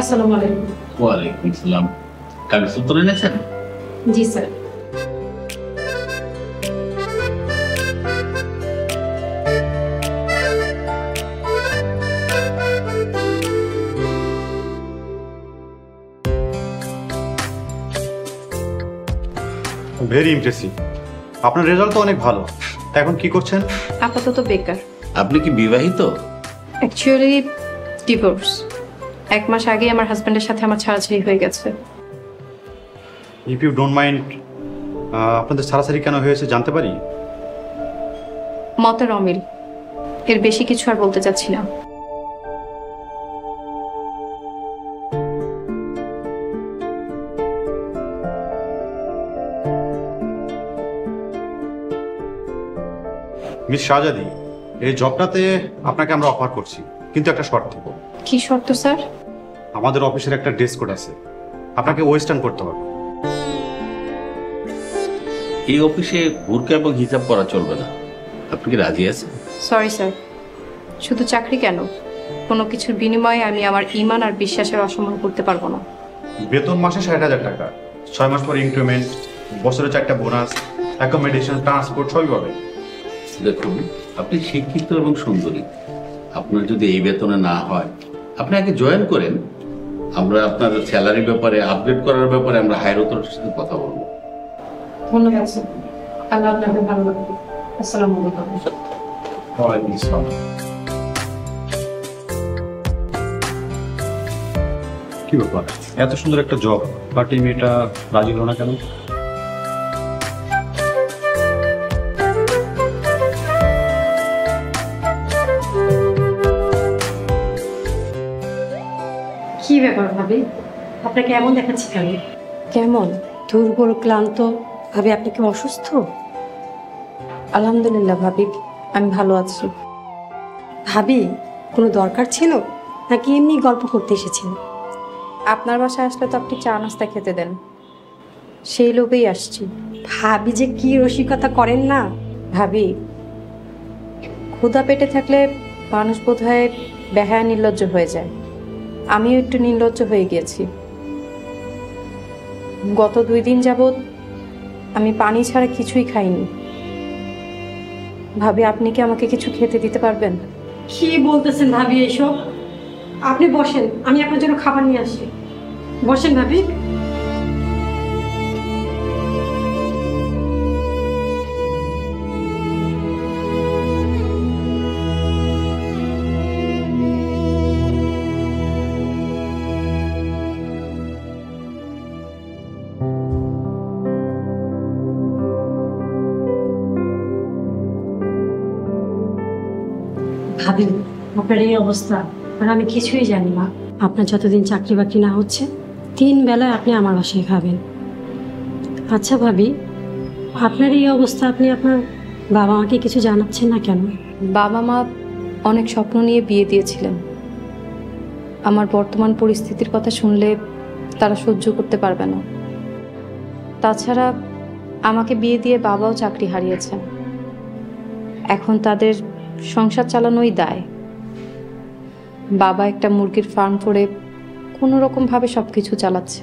আসসালামু আলাইকুম। ওয়ালাইকুম আসসালাম। কাগজ তুলে এনেছেন? জি স্যার। Very impressive. আপনার রেজাল্ট তো অনেক ভালো। তা এখন কি করছেন? আপাতত বেকার। আপনি কি বিবাহিত? Actually divorce. 1 মাস আগে আমার হাজবেন্ডের সাথে আমার ছাড়াছাড়ি হয়ে গেছে। ইফ ইউ ডোন্ট মাইন্ড, আপনাদের ছাড়াছাড়ি কেন হয়েছে জানতে পারি? মতের অমিল, এর বেশি কিছু আর বলতে চাচ্ছি না। মিস শাহজাদি, এই জবটাতে আপনাকে আমরা অফার করছি, কিন্তু একটা শর্ত। কি শর্ত স্যার? আমাদের অফিসের একটা ড্রেস কোড আছে, আপনাকে ওয়েস্টার্ন করতে হবে। এই অফিসে বোরকা এবং হিজাব পরা চলবে না। আপনি কি রাজি আছেন? সরি স্যার, শুধু চাকরি কেন, কোনো কিছুর বিনিময়ে আমি আমার ঈমান আর বিশ্বাসের অসম্মান করতে পারবো না। বেতন মাসে 60,000 টাকা, 6 মাস পর ইনক্রিমেন্ট, বছরে 4টা বোনাস, অ্যাকোমোডেশন, ট্রান্সপোর্ট সবই পাবে। দেখুন, আপনি শিক্ষিত এবং সুন্দরী। আপনার যদি এই বেতনে না হয়, আপনি আগে জয়েন করেন। আমরা আপনার স্যালারি ব্যাপারে, আপডেট করার ব্যাপারে আমরা হায়ার অথরিটির সাথে কথা বলবো। ধন্যবাদ স্যার। আল্লাহ আপনাকে ভালো রাখবে। আসসালামু আলাইকুম। ওয়ালাইকুম আসসালাম। কি ব্যাপার, এত সুন্দর একটা জব, বাট এই মেয়েটা রাজি হলো না কেন? কি ব্যাপার ভাবি, আপনাকে এমন দেখাচ্ছি কেন? কেমন দুর্বল ক্লান্ত ভাবি? আপনি কি অসুস্থ? আলহামদুলিল্লাহ ভাবি, আমি ভালো আছি। ভাবি, কোনো দরকার ছিল নাকি এমনি গল্প করতে এসেছেন? আপনার বাসায় আসলে তো আপনি চা নাস্তা খেতে দেন, সেই লোভেই আসছি। ভাবি যে কি রসিকতা করেন না। ভাবি, ক্ষুধা পেটে থাকলে মানুষ বোধহয় বেহায়া নির্লজ্জ হয়ে যায়। আমিও একটু নির্লজ্জ হয়ে গিয়েছি। গত 2 দিন যাবৎ আমি পানি ছাড়া কিছুই খাইনি। ভাবি, আপনি কি আমাকে কিছু খেতে দিতে পারবেন? কি বলতেছেন ভাবি এসব? আপনি বসেন, আমি আপনার জন্য খাবার নিয়ে আসি। বসেন ভাবি। ভাবি, আপনার এই অবস্থা আর আমি কিছুই জানি না। আপনার যতদিন চাকরি বাকরি না হচ্ছে 3 বেলায় আপনি আমার বাসায় খাবেন। আচ্ছা ভাবি, আপনার এই অবস্থা, আপনি আপনার বাবা মাকে কিছু জানাচ্ছেন না কেন? বাবা মা অনেক স্বপ্ন নিয়ে বিয়ে দিয়েছিলেন। আমার বর্তমান পরিস্থিতির কথা শুনলে তারা সহ্য করতে পারবে না। তাছাড়া আমাকে বিয়ে দিয়ে বাবাও চাকরি হারিয়েছেন। এখন তাদের সংসার চালানোই দায়। বাবা একটা মুরগির ফার্ম করে কোনো রকমভাবে সব কিছু চালাচ্ছে।